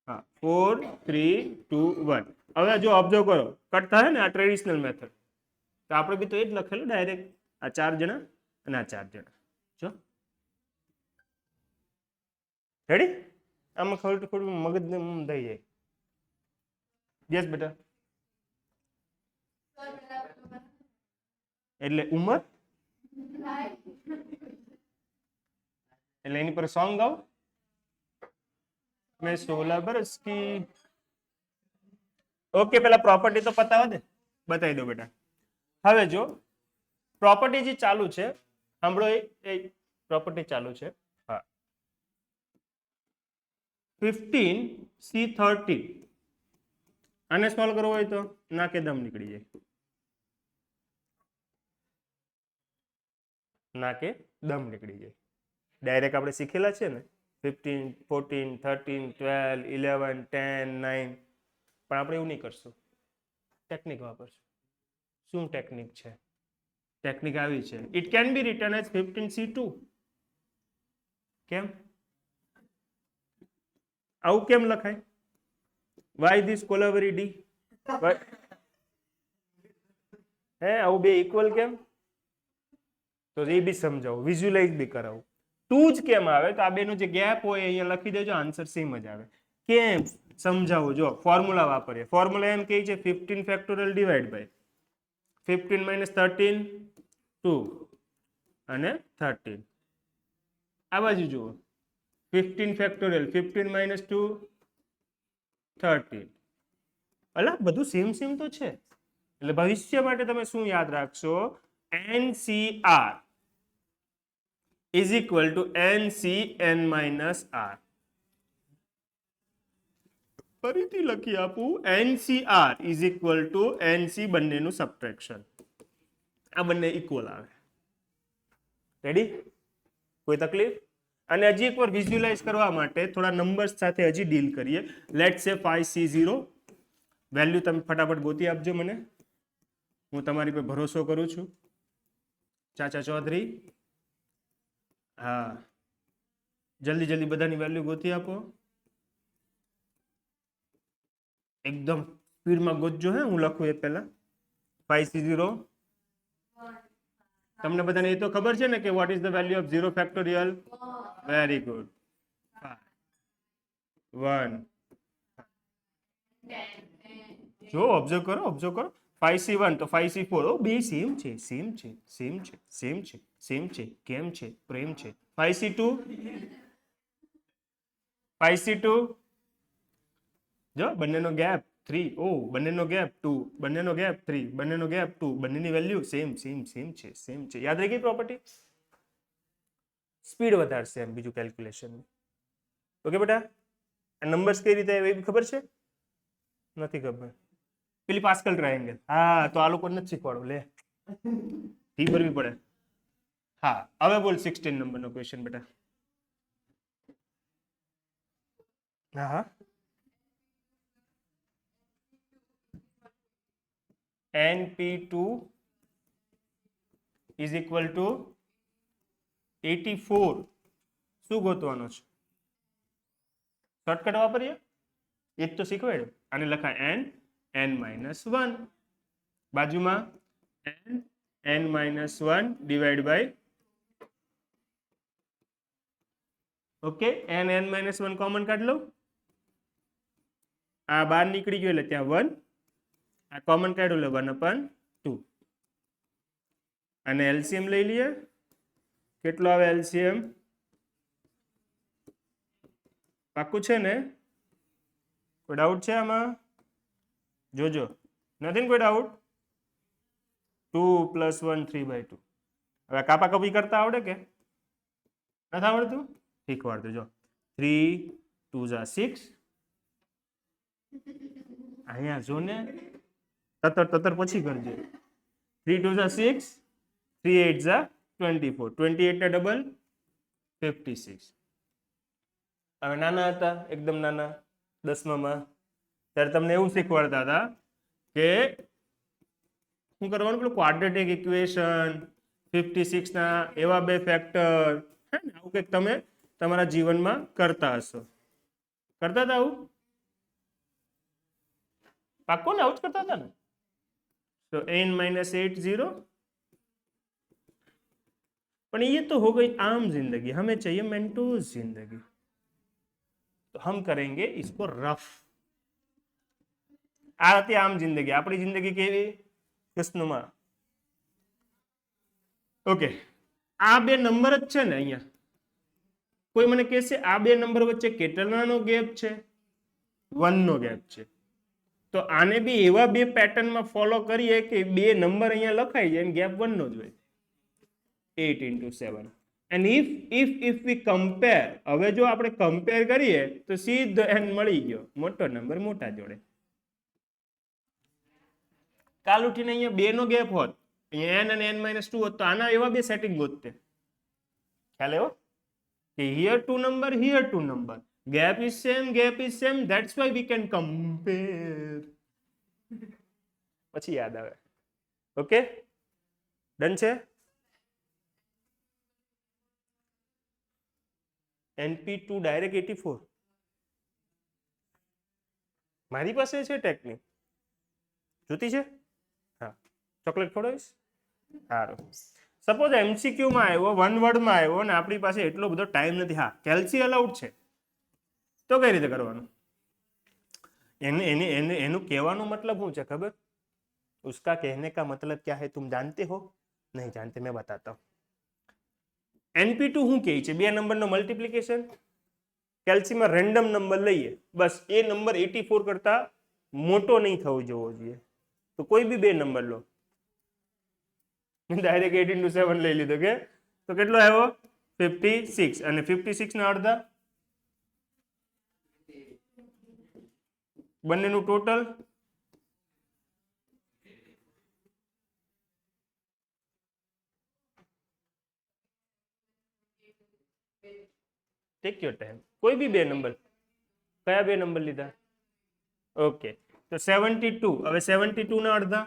હા 4 3 2 1. હવે જો ઓબ્ઝર્વ કરો કટ થાય ને આ ટ્રેડિશનલ મેથડ, તો આપણે બી તો એ જ લખેલું ડાયરેક્ટ, આ 4 જણા અને આ 4 જણા. જો રેડી? આમાં ખોટું ખોટું મગજ ને થઈ જાય. યસ બેટા. એટલે ઉંમર એટલે એની પર સોંગ ગાવ, મેં 16 બરસ કી. ઓકે, પેલા પ્રોપર્ટી તો બતાવી દો બેટા. હવે જો પ્રોપર્ટી જે ચાલુ છે, સાંભળો, એ પ્રોપર્ટી ચાલુ છે. હા, 15C13 આને સોલ્વ કરવો હોય તો ના કે દમ નીકળી જાય, ના કે દમ નીકળી જાય. ડાયરેક્ટ આપણે શીખેલા છે ને 15 14 13 12 11 10 9, પણ આપણે એવું નહીં કરશું, ટેકનિક વાપરશું. શું ટેકનિક છે? ટેકનિક આવી છે, it can be written as 15C2. કેમ આવું કેમ લખાય? Why this Kolaveri Di? હે આવું બે ઇક્વલ કેમ? તો એ બી સમજાવું, વિઝ્યુલાઇઝ બી કરાવું. ટુ જ કેમ આવે? તો આ બેનો જે ગેપ હોય અહીંયા લખી દેજો, આન્સર સેમ જ આવે. કેમ સમજાવું, જો ફોર્મ્યુલા વાપરીએ. ફોર્મ્યુલા એમ કહે છે 15 ફેક્ટોરિયલ ડિવાઈડ બાય 15 માઇનસ 13 2 અને 13. આ બાજુ જુઓ 15 ફેક્ટોરિયલ 15 માઇનસ 2 13. અલા બધું સેમ સેમ તો છે. એટલે ભવિષ્ય માટે તમે શું યાદ રાખશો? NCR is equal to NCN minus R. ફરીથી લખી આપું, NCR is equal to NC, બંનેનું સબટ્રેક્શન. આ બંને ઇક્વલ આવે. રેડી? કોઈ તકલીફ? અને હજી એકવાર વિઝ્યુલાઇઝ કરવા માટે થોડા નંબર્સ સાથે હજી ડીલ કરીએ. લેટ્સ સે 5C0 વેલ્યુ તમે ફટાફટ ગોતી આપજો મને, હું તમારી પર ભરોસો કરું છું. ચાચા ચૌધરી, હા જલ્દી જલ્દી બધાની વેલ્યુ ગોતી આપો. એકદમ સ્પીડમાં ગોતજો, હે હું લખું એ પહેલા. 5C0, તમને બધાને એ તો ખબર છે ને કે what is the value of 0 factorial? Very good. 1. જો ઓબ્ઝર્વ કરો, ઓબ્ઝર્વ કરો. 5C1 તો 5C4, ઓ બે સેમ છે, સેમ છે, સેમ છે, સેમ છે, સેમ છે. કેમ છે? પ્રેમ છે. 5C2, 5C2, જો બંનેનો ગેપ 3. ઓ બંનેનો ગેપ 2, બંનેનો ગેપ 3, બંનેનો ગેપ 2, બંનેની વેલ્યુ સેમ સેમ સેમ છે, સેમ છે. યાદ રહી ગઈ પ્રોપર્ટી? સ્પીડ વધારશે એમ, બીજું કેલ્ક્યુલેશન. ઓકે બેટા? આ નંબર્સ કઈ રીતે આવે એ ખબર છે? નથી ખબર? પેલી પાસ્કલ ટ્રાયેંગલ, હા તો આ લોકો નથી શીખવાડું, લે ફી ભરવી પડે. હા હવે બોલ 16 નંબરનો ક્વેશ્ચન બેટા. હા હા, NP2 is equal to 84. શું ગોતવાનો છે? શોર્ટકટ વાપરીએ, એ જ તો શીખવાડ્યું. આને લખાય n(n-1), બાજુમાં n(n-1) divide by, okay, n(n-1) common કાઢ લો. આ બાર નીકળી ગયો એટલે ત્યાં 1, આ કોમન કાઢ્યું એટલે 1/2. અને એલસીએમ લઈ લઈએ. કેટલો આવે એલસીએમ? પાક્કું છે ને? કોઈ ડાઉટ છે આમાં? જોજો, નથી ને કોઈ ડાઉટ? 2 + 1 3/2. હવે કાપા કાપી કરતા આવડે કે નથી આવડતું? શીખવાડતો જો. 3 2 6, અહીંયા જો ને, તતર પછી કરજો. 3 2 6, 3 8 24, 28 ના ડબલ 56. હવે નાના હતા, એકદમ નાના 10માં, ત્યારે તમને એવું શીખવાડતા હતા કે શું કરવાનું? પેલું ક્વાડ્રેટિક ઇક્વેશન, 56 ના એવા બે ફેક્ટર, હે ને, આવું કંઈક તમે તમારા જીવનમાં કરતા હશો. કરતા હતા આવું? पाक्को ना, आउट करता था ना। तो n माइनस 8 0। पर ये तो हो गई आम जिंदगी, हमें चाहिए मेंटोस जिंदगी। तो हम करेंगे इसको रफ। आ હતી આમ જિંદગી, આપણી જિંદગી કેવી ખુશનુમા। ઓકે, આ બે નંબર જ છે ને અહીંયા, કોઈ મને કહેશે આ બે નંબર વચ્ચે કેટલાનો ગેપ છે? 1 નો ગેપ છે। તો આને બી એવા બે પેટર્નમાં ફોલો કરીએ કે બે નંબર અહીંયા લખાઈ જાય અને ગેપ 1 નો જ હોય। 8 into 7 and if we compare, હવે જો આપણે કમ્પેર કરીએ તો સીધો n મળી ગયો, મોટો નંબર મોટા જોડે। કાલ ઉઠીને અહીંયા 2 નો ગેપ હોત, અહીંયા n અને n-2 હોત, તો આના એવા બે સેટિંગ ગોતતે। ખ્યાલ આવ્યો કે here two number, here two number, gap is same, that's why we can compare। પછી યાદ આવે। ઓકે, ડન છે। NP2 ડાયરેક્ટ 84 મારી પાસે છે ટેકનિક, જોતી છે? હા, ચોકલેટ ખવડાવીશ? સારું। સપોઝ MCQ માં આવ્યો, વન વર્ડમાં આવ્યો ને આપણી પાસે એટલો બધો ટાઈમ નથી, હા કેલ્સી અલાઉડ છે, તો કઈ રીતે કરવાનું? એનું કહેવાનો મતલબ શું છે ખબર? उसका कहने का मतलब क्या है तुम जानते हो? नहीं जानते, मैं बताता हूँ। NP2 શું કહે છે? બે નંબરનો મલ્ટીપ્લિકેશન, કેલ્સીમાં રેન્ડમ નંબર લઈએ, બસ એ નંબર 84 કરતા મોટો નહીં થવો જોવો જોઈએ। તો કોઈ બી બે નંબર લો, ડાયરેક્ટ 8 into 7 લઈ લીધો કે, તો કેટલો આવ્યો? 56, અને 56 ના અડધા, બંનેનું ટોટલ ટેક યોર ટાઈમ, કોઈ બી બે નંબર, કયા બે નંબર લીધા? ઓકે, તો 72, હવે 72 ના અડધા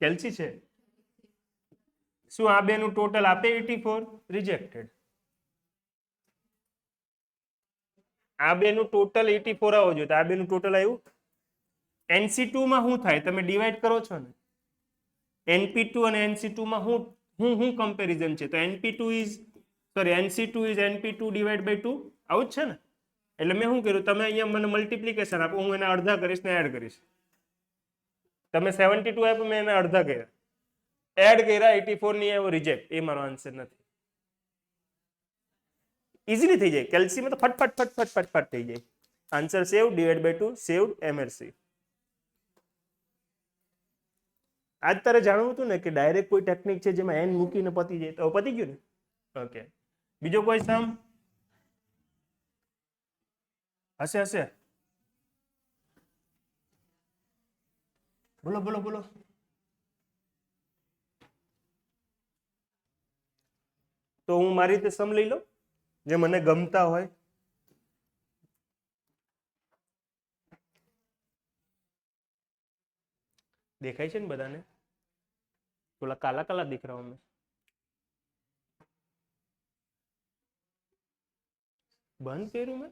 કેલ્સી છે, શું આ બે નું ટોટલ આપે 84? રિજેક્ટેડ। આ બે નું ટોટલ 84 આવવું જોઈએ, તો આ બે નું ટોટલ આવ્યું। NC2 માં શું થાય? તમે ડિવાઈડ કરો છો ને, NP2 અને NC2 માં હું કમ્પેરિઝન છે? તો NC2 is NP2 divide by 2, આવું જ છે ને? એટલે મેં શું કર્યું, તમે અહીંયા મને મલ્ટીપ્લિકેશન આપો, હું એના અડધા કરીશ ને એડ કરીશ। તમે 72 આપ્યું, મેં એના અડધા કર્યા, એડ કર્યા, 84 ની આવ્યો, રિજેક્ટ। એ મારો આન્સર નથી। ઇઝીલી થઈ જાય, કેલ્સીમાં તો ફટ થઈ જાય। Answer save, divide by 2, saved, MRC। આજ તારે જાણવું હતું ને કે ડાયરેક્ટ કોઈ ટેકનિક છે જેમાં n મૂકીને પતી જાય, તો પતી ગયું ને? ઓકે, બીજો કોઈ સમ હશે? બોલો। તો હું મારી રીતે સમ લઈ લઉં જે મને ગમતા હોય। દેખાય છે ને બધાને? થોડા काला काला दिख रहा हूं मैं, बंद करूं मैं?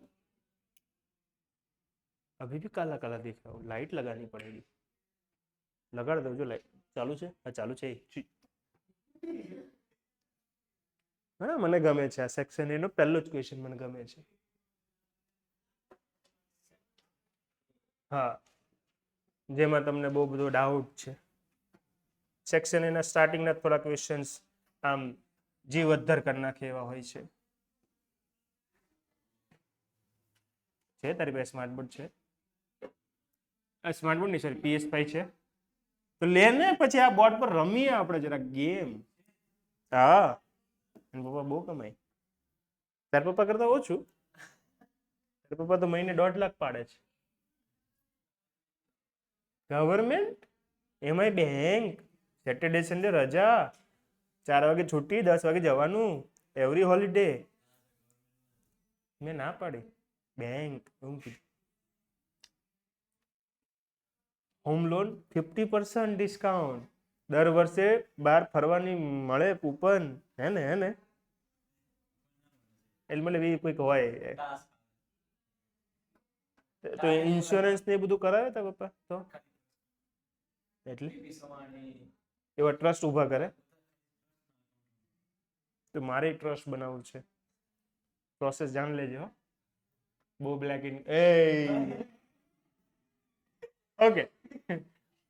अभी भी काला काला दिख रहा हूं, लाइट लगानी पड़ेगी। लगा दो जो लाइट चालू है। हाँ चालू है। हाँ મને ગમે છે આ સેક્શન, એનો પહેલો જ ક્વેશ્ચન મને ગમે છે। હા, જેમાં તમને બહુ બધો ડાઉટ છે। સેક્શન એના સ્ટાર્ટિંગના થોડા ક્વેશ્ચન્સ આમ જીવ અદ્ધર કરી નાખે એવા હોય છે। તારી પાસે સ્માર્ટ બોર્ડ છે? સ્માર્ટ બોર્ડ નહીં, સોરી PS5 છે, તો લે ને, પછી આ બોર્ડ પર રમીએ આપણે જરા ગેમ। હા, પપ્પા બહુ કમાય, તાર પપ્પા કરતા ઓછું। તાર પપ્પા તો મહિને 1.5 લાખ પાડે છે। ગવર્મેન્ટ, એમાંય બેંક, સેટરડે સન્ડે રજા, 4 વાગે છૂટી, 10 વાગે જવાનું, એવરી હોલિડે। મેં ના પાડી, બેંક। હોમ લોન 50% ડિસ્કાઉન્ટ, દર વર્ષે બહાર ફરવાની મળે કૂપન, હે ને? એટલે મને કોઈક હોય તો ઇન્સ્યોરન્સ ને એ બધું કરાવે તા પપ્પા તો એટલે એવા ટ્રસ્ટ ઊભા કરે તો મારે ટ્રસ્ટ બનાવવું છે પ્રોસેસ જાણ લેજો હો બહુ બ્લેક ઇન એ ઓકે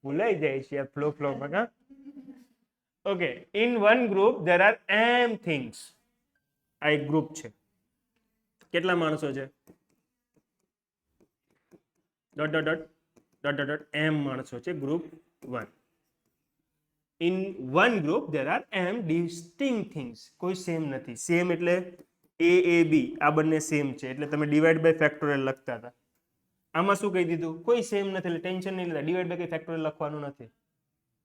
ભૂલાઈ જાય છે ફ્લો માં કા okay in one group there are m things આ એક ગ્રુપ છે કેટલા માણસો છે dot dot dot dot dot dot m માણસો છે ગ્રુપ 1 in one group there are m distinct things કોઈ સેમ નથી સેમ એટલે a b આ બંને સેમ છે એટલે તમે ડિવાઇડ બાય ફેક્ટોરિયલ લખતા હતા આમાં શું કહી દીધું કોઈ સેમ નથી એટલે ટેન્શન નહીં લેતા ડિવાઇડ બાય કઈ ફેક્ટોરિયલ લખવાનું નથી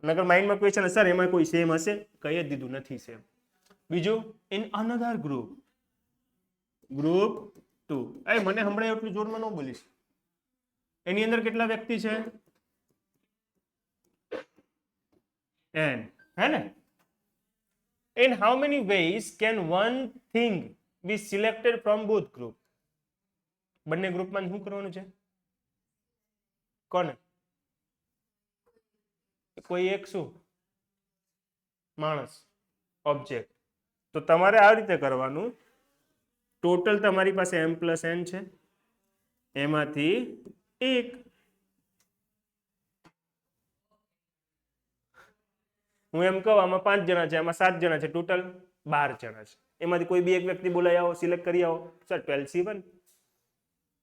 નકર માઇન્ડમાં ક્વેશ્ચન સર એમાં કોઈ સેમ હશે કહી જ દીધું નથી સેમ બીજું ઇન અનધર ગ્રુપ ગ્રુપ 2 એ મને હમણાં એટલું જોરમાં ન બોલીશ એની અંદર કેટલા વ્યક્તિ છે n હે ને in how many ways can one thing be selected from both group બંને ગ્રુપમાં શું કરવાનું છે કોને કોઈ એક શું માણસ ઓબ્જેક્ટ તો તમારે આ રીતે કરવાનું ટોટલ તમારી પાસે m + n છે એમાંથી એક હું એમ કહું આમાં 5 જણા છે આમાં 7 જણા છે ટોટલ 12 જણા છે એમાંથી કોઈ બી એક વ્યક્તિ બોલાવી આવો સિલેક્ટ કરી આવો સર 12C1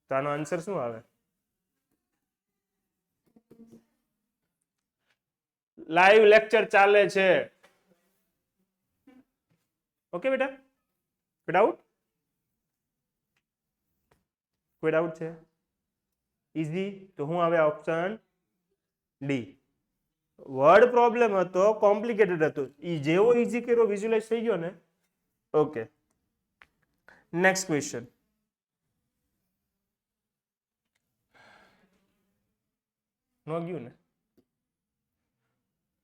તો આનો આન્સર શું આવે લાઈવ લેક્ચર ચાલે છે ઓકે બેટા કોઈ ડાઉટ છે ઈઝી તો હું આવે ઓપ્શન ડી વર્ડ પ્રોબ્લેમ હતો કોમ્પ્લિકેટેડ હતો ઈ જેવો ઈઝી કર્યો વિઝ્યુલાઇઝ થઈ ગયો ને ઓકે નેક્સ્ટ ક્વેશ્ચન નો ગયું ને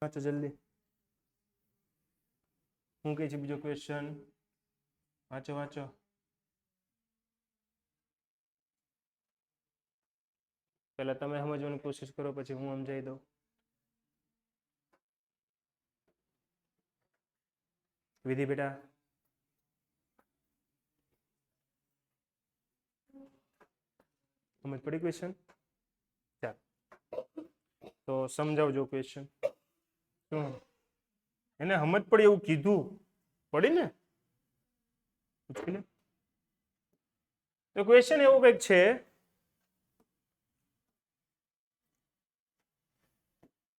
વાંચો જલ્દી હું કહે છે બીજો ક્વેશ્ચન વાંચો પહેલા તમે સમજવાની કોશિશ કરો પછી હું સમજાવી દઉં વિધિ બેટા સમજ પડી ક્વેશ્ચન ચાલ તો સમજાવજો ક્વેશ્ચન શું એને સમજ પડી એવું કીધું પડી ને તો ક્વેશ્ચન એવું કંઈક છે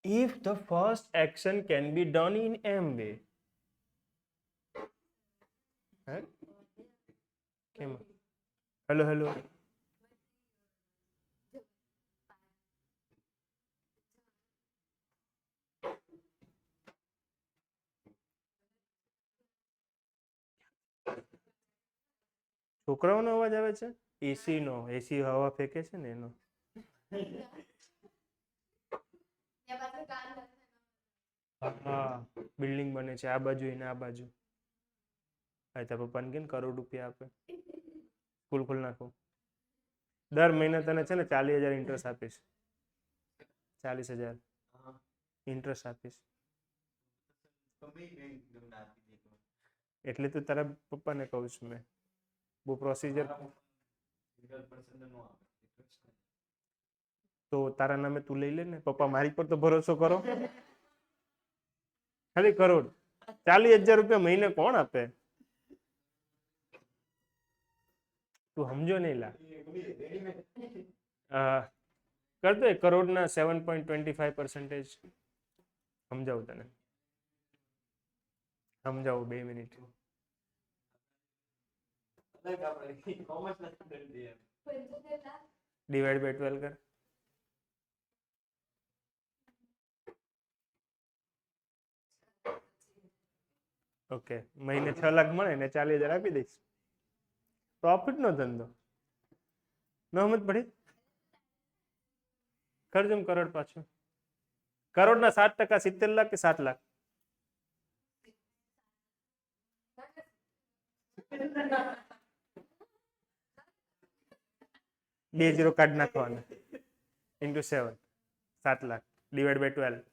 if the first action can be done in m way કેમ હેલો છોકરાઓનો અવાજ આવે છે એસી નો એસી હવા ફેંકે છે ને એનો હા બિલ્ડિંગ બને છે આ બાજુ એને આ બાજુ તારા પપ્પાને કે કરોડ રૂપિયા આપે સ્કૂલ ખોલ નાખું દર મહિને તને છે ને 40,000 ઇન્ટરેસ્ટ આપીશ 40,000 ઇન્ટરેસ્ટ આપીશ એટલે તો તારા પપ્પાને કહું છું મેં બહુ પ્રોસિજર તો તારા નામે તું લઈ લે ને પપ્પા મારી પર તો ભરોસો કરો ખાલી કરોડ 40,000 રૂપિયા મહિને કોણ આપે તું સમજો નહીં લા કરતો કરોડના 7.25% સમજાવું તને સમજાવું 2 મિનિટ ડિવાઈડ બાય 12 કર ઓકે મહિને 6 લાખ મળે ને 40,000 આપી દઈશ પ્રોફિટ નો ધંધો ન સમજ પડી કરજો કરોડ પાછું કરોડના 7% 70 લાખ કે 7 લાખ 2 0 કાઢી નાખવાના ઇન્ટુ 7 7 લાખ ડિવાઈડ બાય 12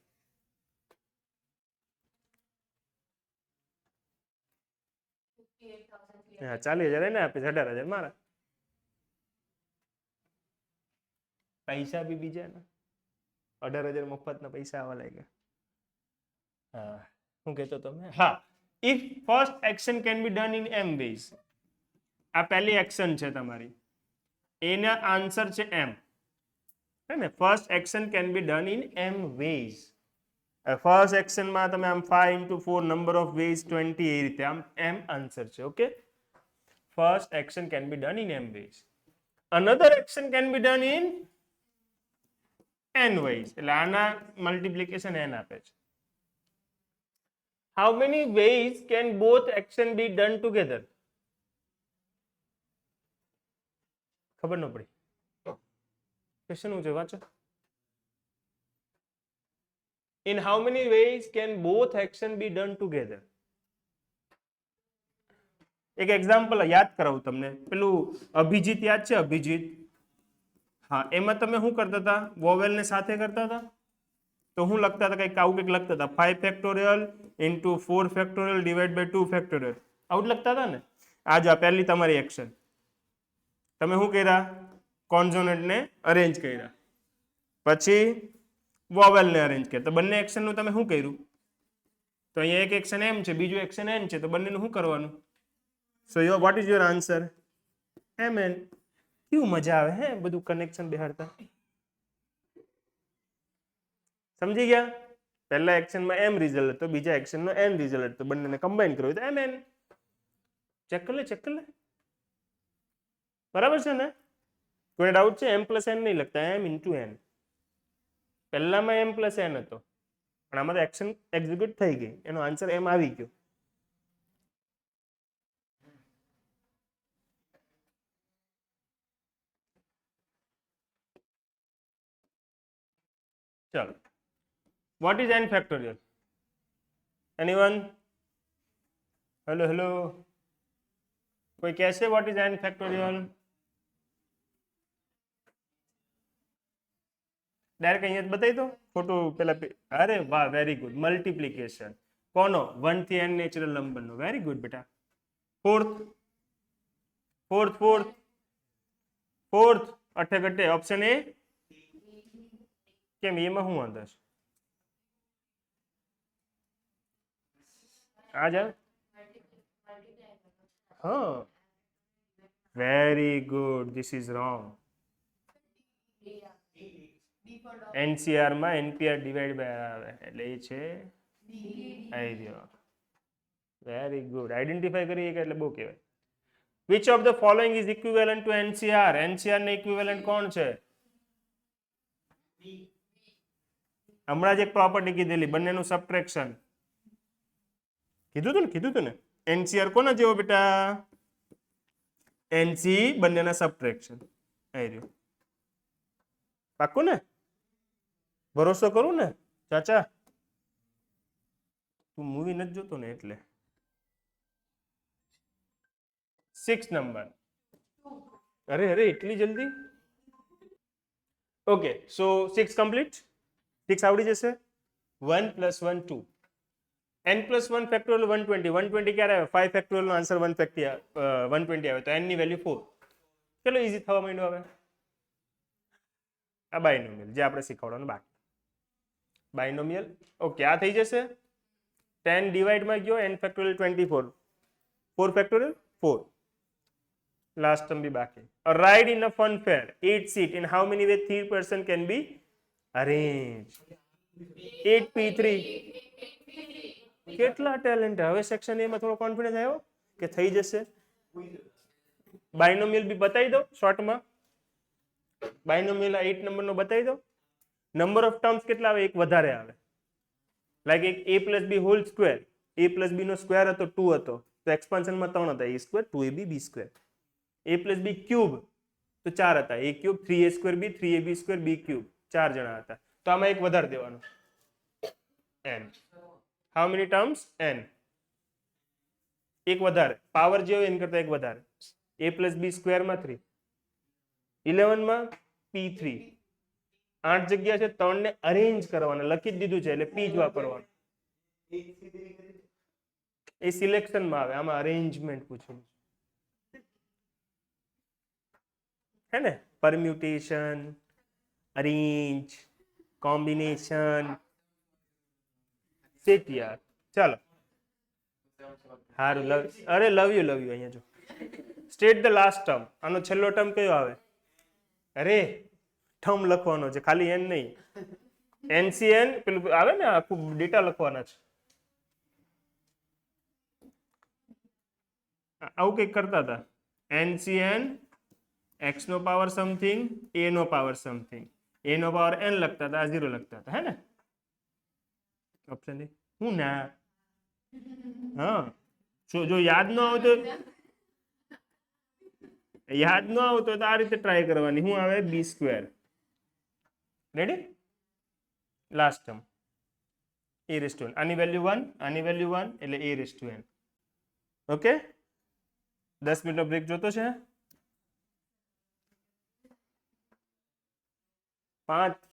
હા 40,000 એને આપે 18,000 મારા પૈસા બી બીજા ને 18,000 મફતના પૈસા આવવા લાગ્યા હા હું કહેતો તમે હા if first action can be done in m ways આ પહેલી એક્શન છે તમારી એના આન્સર છે m હે ને first action can be done in m ways first એક્શનમાં તમે આમ 5 into 4 નંબર ઓફ વેઝ 20 એ રીતે આમ m આન્સર છે okay first action can be done in m ways another action can be done in n ways એટલે આના multiplication n આપે છે how many ways can both action be done together ખબર ન પડી ક્વેશ્ચન શું છે વાંચો in how many ways can both action be done together એક એક્ઝામ્પલ યાદ કરાવું તમને પેલું અભિજીત યાદ છે અભિજીત હા એમાં તમે શું કરતા હતા વોવેલને સાથે કરતા હતા તો હું લખતા હતા કંઈક આવું કંઈક લખતા હતા 5 factorial into 4 factorial divide by 2 factorial આવું લખતા હતા ને આ જ પહેલી તમારી એક્શન તમે શું કર્યા કોન્સોનન્ટને અરેન્જ કર્યા પછી વોવેલને અરેન્જ કર્યા તો બંને એક્શનનું તમે શું કર્યું તો અહીંયા એક એક્શન એમ છે બીજું એક્શન એન છે તો બંનેનું શું કરવાનું so your what is your answer એમ એન કેવું મજા આવે હે બધું કનેક્શન બેહાડતા સમજી ગયા પહેલા એક્શનમાં એમ રિઝલ્ટ હતો બીજા એક્શનનો એન રિઝલ્ટ હતો બંનેને કમ્બાઈન કર્યું તો એમ એન ચેક કર લે બરાબર છે ને કોઈ ડાઉટ છે એમ પ્લસ એન નહીં લખતા એમ ઇન્ટુ એન પહેલામાં એમ પ્લસ એન હતો પણ આમાં તો એક્શન એક્ઝિક્યુટ થઈ ગઈ એનો આન્સર એમ આવી ગયો चलो what is n factorial anyone hello कोई कैसे what is n factorial direct અહીંયા જ બતાવી દો ફોટો પેલા અરે વાહ વેરી ગુડ મલ્ટીપ્લિકેશન કોનો 1 થી n નેચરલ નંબરનો વેરી ગુડ બેટા ફોર્થ અઠે ઘટે ઓપ્શન એ કેમ એમાં શું વાંધો છે આ જા હા very good this is wrong NCR માં એનપીઆર ડિવાઈડ બાય આવે એટલે એ છે આઈ રહ્યો વેરી ગુડ આઈડેન્ટિફાઈ કરી કે એટલે બહુ કહેવાય which of the following is equivalent to NCR NCR ને ઇક્વિવેલન્ટ કોણ છે હમણાં જ એક પ્રોપર્ટી કીધેલી બંનેનું સબટ્રેક્શન કીધું તું ને એનસીઆર કોના જેવો બેટા એનસી બંનેના સબટ્રેક્શન આવી રહ્યું પાક્કું ને ભરોસો કરું ને ચાચા તું મૂવી નથી જોતો ને એટલે 6 નંબર અરે એટલી જલ્દી ઓકે સો 6 કમ્પ્લીટ 6 આવડી જશે 1 + 1 2 n + 1 ફેક્ટોરિયલ 120 ક્યારે આવે 5 ફેક્ટોરિયલનો આન્સર 120 આવે તો n ની વેલ્યુ 4 ચલો ઈઝી થવા માંડ્યો હવે આ બાયનોમિયલ જે આપણે શીખવાડવાનું બાકી બાયનોમિયલ ઓકે આ થઈ જશે 10 ડિવાઈડમાં ગયો n factorial 24 4 factorial 4 last term બી બાકી a ride in a fun fair 8 seat in how many ways 3 person can be arranged 8p3 કેટલા ટેલેન્ટ હવે સેક્શન એ માં થોડો કોન્ફિડન્સ આવ્યો કે થઈ જશે બાયનોમિયલ બી બતાવી દો શોર્ટમાં બાયનોમિયલ 8 નંબરનો બતાવી દો નંબર ઓફ ટર્મ્સ કેટલા આવે એક વધારે આવે લાઈક એક a + b whole square a + b નો સ્ક્વેર હતો 2 હતો તો એક્સપાન્શનમાં 3 હતા a square 2ab b square a + b cube તો 4 હતા a cube 3a² b 3ab² b cube 4 જણા હતા તો આમાં એક વધારે દેવાનું n how many terms n એક વધારે પાવર જે હોય એન કરતા એક વધારે a + b સ્ક્વેર માં 3 11 માં P3 8 જગ્યા છે 3 ને અરેન્જ કરવાના લખી જ દીધું છે એટલે P જ વાપરવાનું એ સિલેક્શન માં આવે આમાં અરેન્જમેન્ટ પૂછેલું है ना परम्यूटेशन अरेंज कॉम्बिनेशन सेट यार चलो हारू लव यू અહીંયા જો સ્ટેટ ધ લાસ્ટ ટર્મ આનો છેલ્લો ટર્મ કયો આવે અરે ટર્મ લખવાનો છે ખાલી એન નહીં એનસીએન પેલું આવે ને આખું ડેટા લખવાના છે આવું કંઈક કરતા હતા એનસીએન x નો પાવર સમથિંગ a નો પાવર સમથિંગ a નો પાવર n લખતા હતા 0 લખતા હતા હે ને ઓપ્શન એ હું ના હા જો યાદ ન આવતો તો આ રીતે ટ્રાય કરવાની હું આવે b² ready last term a⁻n આની વેલ્યુ 1 આની વેલ્યુ 1 એટલે a⁻n ઓકે 10 મિનિટનો બ્રેક જોતો છે 5